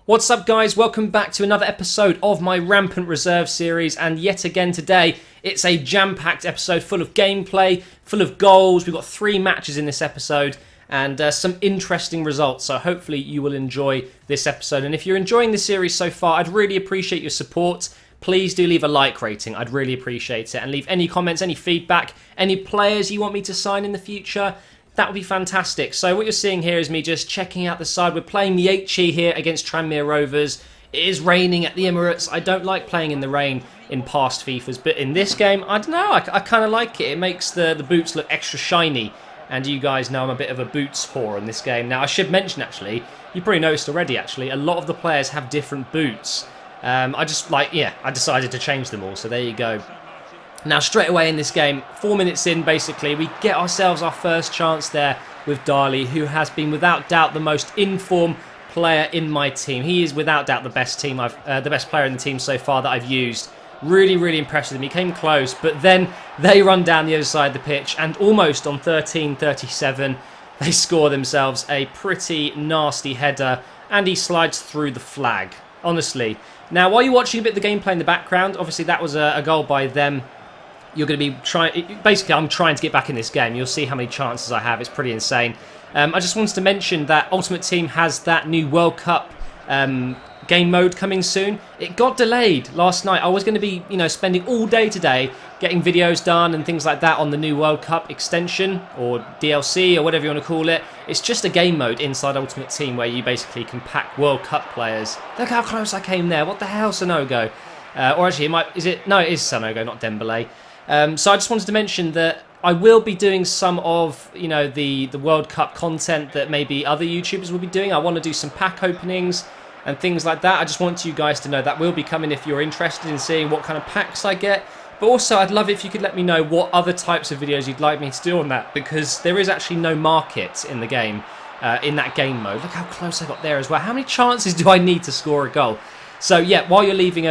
What's up guys, welcome back to another episode of my Rampant Reserve series, and yet again today it's a jam-packed episode full of gameplay, full of goals. We've got 3 matches in this episode and some interesting results, so hopefully you will enjoy this episode. And if you're enjoying the series so far, I'd really appreciate your support. Please do leave a like rating, I'd really appreciate it, and leave any comments, any feedback, any players you want me to sign in the future. That would be fantastic. So what you're seeing here is me just checking out the side. We're playing the HE here against Tranmere Rovers. It is raining at the Emirates. I don't like playing in the rain in past FIFAs, but in this game, I don't know, I kind of like it. It makes the boots look extra shiny, and you guys know I'm a bit of a boots whore in this game. Now, I should mention, actually, you probably noticed already, actually, a lot of the players have different boots. I decided to change them all, so there you go. Now, straight away in this game, 4 minutes in, basically, we get ourselves our first chance there with Darley, who has been, without doubt, the most in-form player in my team. He is, without doubt, the best player in the team so far that I've used. Really, really impressed with him. He came close, but then they run down the other side of the pitch, and almost on 13:37, they score themselves a pretty nasty header, and he slides through the flag, honestly. Now, while you're watching a bit of the gameplay in the background, obviously that was a goal by them. You're going to be trying... Basically, I'm trying to get back in this game. You'll see how many chances I have. It's pretty insane. I just wanted to mention that Ultimate Team has that new World Cup game mode coming soon. It got delayed last night. I was going to be, spending all day today getting videos done and things like that on the new World Cup extension or DLC or whatever you want to call it. It's just a game mode inside Ultimate Team where you basically can pack World Cup players. Look how close I came there. What the hell, Sanogo? Or actually, it is Sanogo, not Dembele. So I just wanted to mention that I will be doing some of, the World Cup content that maybe other YouTubers will be doing. I want to do some pack openings and things like that. I just want you guys to know that will be coming if you're interested in seeing what kind of packs I get. But also, I'd love if you could let me know what other types of videos you'd like me to do on that, because there is actually no market in the game, in that game mode. Look how close I got there as well. How many chances do I need to score a goal? So yeah, while you're leaving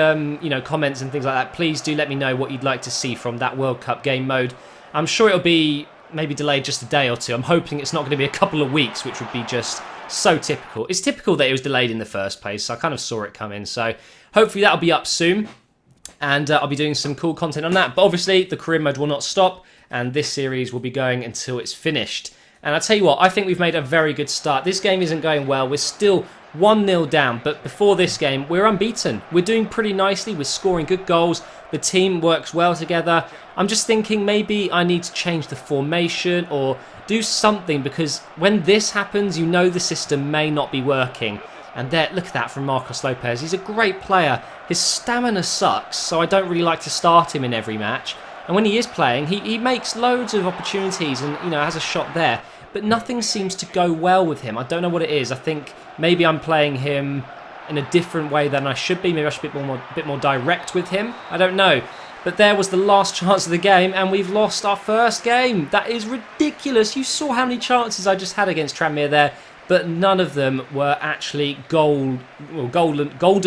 comments and things like that, please do let me know what you'd like to see from that World Cup game mode. I'm sure it'll be maybe delayed just a day or two. I'm hoping it's not going to be a couple of weeks, which would be just so typical. It's typical that it was delayed in the first place, so I kind of saw it coming. So hopefully that'll be up soon, and I'll be doing some cool content on that. But obviously the career mode will not stop, and this series will be going until it's finished. And I tell you what, I think we've made a very good start. This game isn't going well. We're still 1-0 down, but before this game, we're unbeaten. We're doing pretty nicely. We're scoring good goals. The team works well together. I'm just thinking maybe I need to change the formation or do something, because when this happens, the system may not be working. And there, look at that from Marcos Lopez. He's a great player. His stamina sucks, so I don't really like to start him in every match. And when he is playing, he makes loads of opportunities and, has a shot there. But nothing seems to go well with him. I don't know what it is. I think maybe I'm playing him in a different way than I should be. Maybe I should be a bit more direct with him. I don't know. But there was the last chance of the game, and we've lost our first game. That is ridiculous. You saw how many chances I just had against Tranmere there, but none of them were actually golden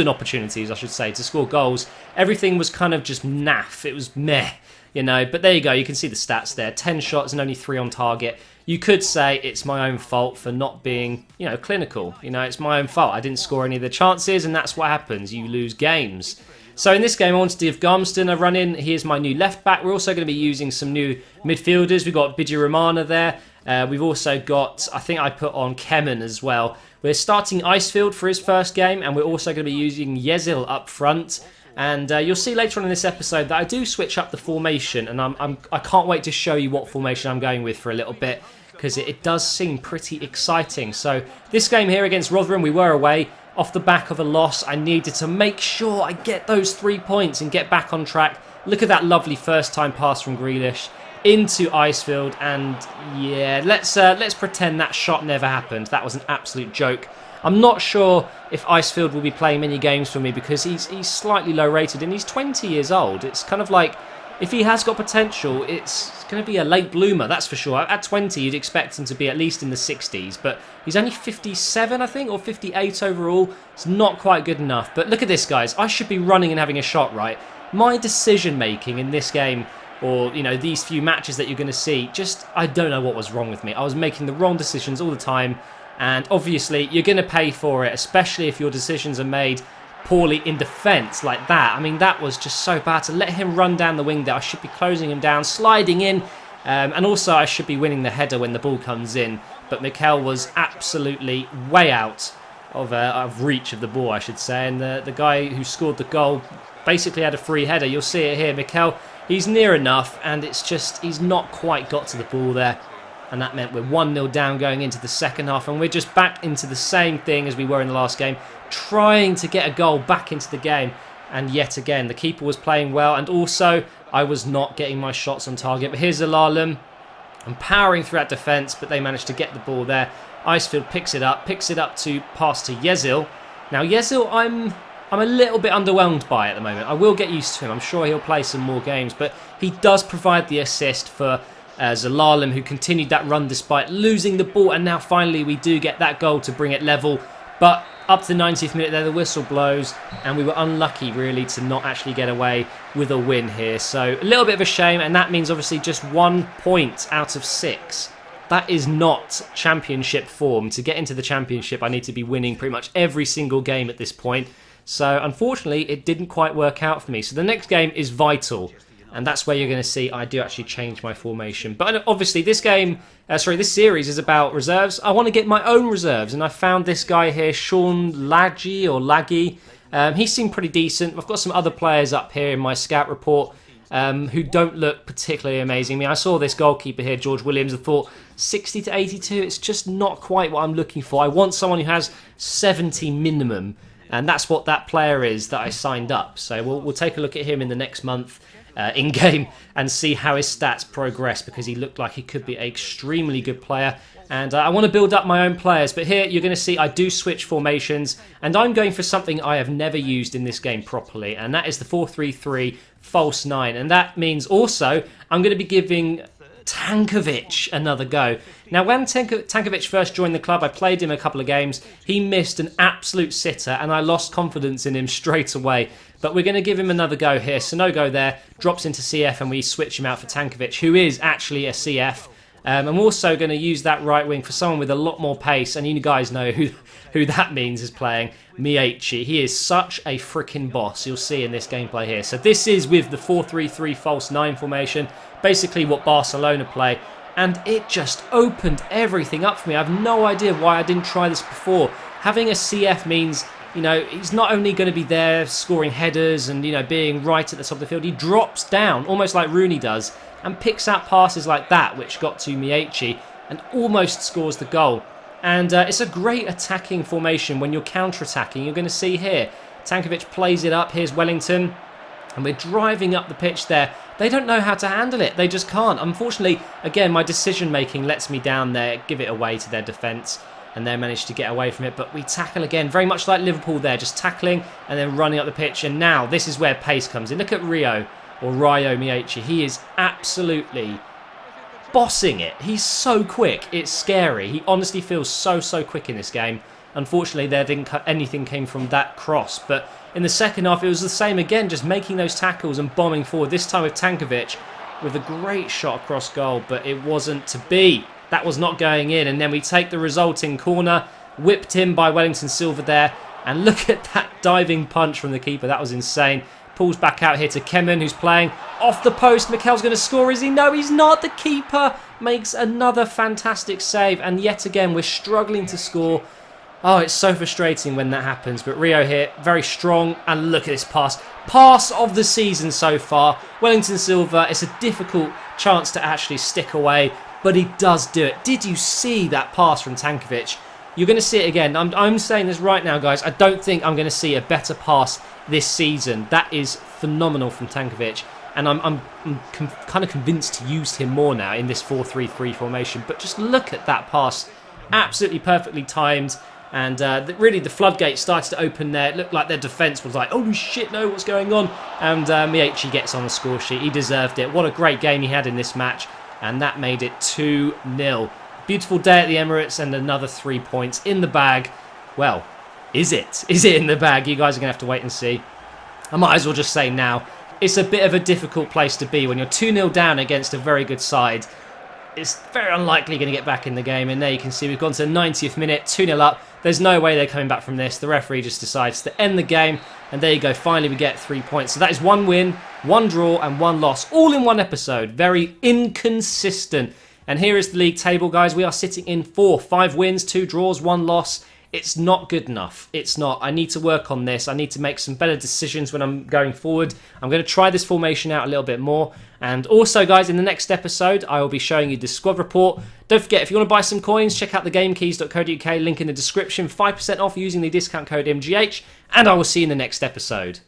opportunities, I should say, to score goals. Everything was kind of just naff. It was meh, But there you go. You can see the stats there. 10 shots and only 3 on target. You could say it's my own fault for not being, clinical. It's my own fault. I didn't score any of the chances, and that's what happens. You lose games. So in this game, I wanted to give Garmston a run in. He is my new left back. We're also going to be using some new midfielders. We've got Bidji Romana there. We've also got, I think I put on Kemen as well. We're starting Icefield for his first game, and we're also going to be using Yezil up front. And you'll see later on in this episode that I do switch up the formation, and I can't wait to show you what formation I'm going with for a little bit, because it does seem pretty exciting. So this game here against Rotherham, we were away. Off the back of a loss, I needed to make sure I get those 3 points and get back on track. Look at that lovely first-time pass from Grealish into Icefield, and yeah, let's pretend that shot never happened. That was an absolute joke. I'm not sure if Icefield will be playing many games for me, because he's slightly low rated and he's 20 years old. It's kind of like, if he has got potential, it's going to be a late bloomer, that's for sure. At 20, you'd expect him to be at least in the 60s, but he's only 57, I think, or 58 overall. It's not quite good enough. But look at this, guys. I should be running and having a shot, right? My decision-making in this game, or, these few matches that you're going to see, I don't know what was wrong with me. I was making the wrong decisions all the time. And obviously, you're going to pay for it, especially if your decisions are made poorly in defence like that. I mean, that was just so bad to let him run down the wing there. I should be closing him down, sliding in, and also I should be winning the header when the ball comes in. But Mikel was absolutely way out of reach of the ball, I should say. And the guy who scored the goal basically had a free header. You'll see it here. Mikel, he's near enough, and it's just he's not quite got to the ball there. And that meant we're 1-0 down going into the second half. And we're just back into the same thing as we were in the last game, trying to get a goal back into the game. And yet again, the keeper was playing well. And also, I was not getting my shots on target. But here's Alalem. I'm powering through that defence, but they managed to get the ball there. Icefield picks it up to pass to Yezil. Now, Yezil, I'm a little bit underwhelmed by at the moment. I will get used to him. I'm sure he'll play some more games. But he does provide the assist for Zelalem, who continued that run despite losing the ball, and now finally we do get that goal to bring it level. But up to the 90th minute there, the whistle blows, and we were unlucky really to not actually get away with a win here. So a little bit of a shame, and that means obviously just 1 point out of 6. That is not championship form. To get into the championship, I need to be winning pretty much every single game at this point. So unfortunately, it didn't quite work out for me. So the next game is vital. And that's where you're going to see I do actually change my formation. But obviously this series is about reserves. I want to get my own reserves. And I found this guy here, Sean Laggy. He seemed pretty decent. I've got some other players up here in my scout report who don't look particularly amazing. I mean, I saw this goalkeeper here, George Williams, and thought 60 to 82, it's just not quite what I'm looking for. I want someone who has 70 minimum. And that's what that player is that I signed up. So we'll take a look at him in the next month. In-game and see how his stats progress, because he looked like he could be an extremely good player, and I want to build up my own players. But here you're going to see I do switch formations, and I'm going for something I have never used in this game properly, and that is the 4-3-3 false 9, and that means also I'm going to be giving Tankovic another go. Now, when Tankovic first joined the club, I played him a couple of games. He missed an absolute sitter, and I lost confidence in him straight away. But we're going to give him another go here. Sonogo there drops into CF, and we switch him out for Tankovic, who is actually a CF. And we're also going to use that right wing for someone with a lot more pace, and you guys know who that means is playing, Miechi. He is such a freaking boss, you'll see in this gameplay here. So this is with the 4-3-3 false 9 formation, basically what Barcelona play, and it just opened everything up for me. I have no idea why I didn't try this before. Having a CF means, you know, he's not only going to be there scoring headers and, you know, being right at the top of the field, he drops down, almost like Rooney does, and picks out passes like that, which got to Miechi, and almost scores the goal. And it's a great attacking formation when you're counter-attacking. You're going to see here, Tankovic plays it up, here's Wellington, and we're driving up the pitch there. They don't know how to handle it, they just can't. Unfortunately, again, my decision-making lets me down there, give it away to their defence, and they managed to get away from it. But we tackle again, very much like Liverpool there, just tackling and then running up the pitch. And now this is where pace comes in. Look at Ryo Miechi. He is absolutely bossing it. He's so quick, it's scary. He honestly feels so quick in this game. Unfortunately, anything came from that cross. But in the second half, it was the same again, just making those tackles and bombing forward. This time with Tankovic with a great shot across goal, but it wasn't to be. That was not going in, and then we take the resulting corner, whipped in by Wellington Silva there, and look at that diving punch from the keeper. That was insane. Pulls back out here to Kemen, who's playing off the post. Mikel's going to score, is he? No, he's not. The keeper makes another fantastic save, and yet again, we're struggling to score. Oh, it's so frustrating when that happens, but Rio here, very strong, and look at this pass. Pass of the season so far. Wellington Silva, it's a difficult chance to actually stick away, but he does do it. Did you see that pass from Tankovic? You're going to see it again. I'm saying this right now, guys. I don't think I'm going to see a better pass this season. That is phenomenal from Tankovic. And I'm kind of convinced to use him more now in this 4-3-3 formation. But just look at that pass. Absolutely perfectly timed. And really the floodgates started to open there. It looked like their defence was like, oh shit, no, what's going on? And Miechi gets on the score sheet. He deserved it. What a great game he had in this match. And that made it 2-0. Beautiful day at the Emirates and another 3 points in the bag. Well, is it? Is it in the bag? You guys are going to have to wait and see. I might as well just say now, it's a bit of a difficult place to be when you're 2-0 down against a very good side. it's very unlikely going to get back in the game. And there you can see we've gone to the 90th minute, 2-0 up. There's no way they're coming back from this. The referee just decides to end the game. And there you go. Finally, we get 3 points. So that is 1 win, 1 draw, and 1 loss, all in one episode. Very inconsistent. And here is the league table, guys. We are sitting in 4th. 5 wins, 2 draws, 1 loss. It's not good enough. It's not. I need to work on this. I need to make some better decisions when I'm going forward. I'm going to try this formation out a little bit more. And also, guys, in the next episode, I will be showing you the squad report. Don't forget, if you want to buy some coins, check out the gamekeys.co.uk, link in the description. 5% off using the discount code MGH. And I will see you in the next episode.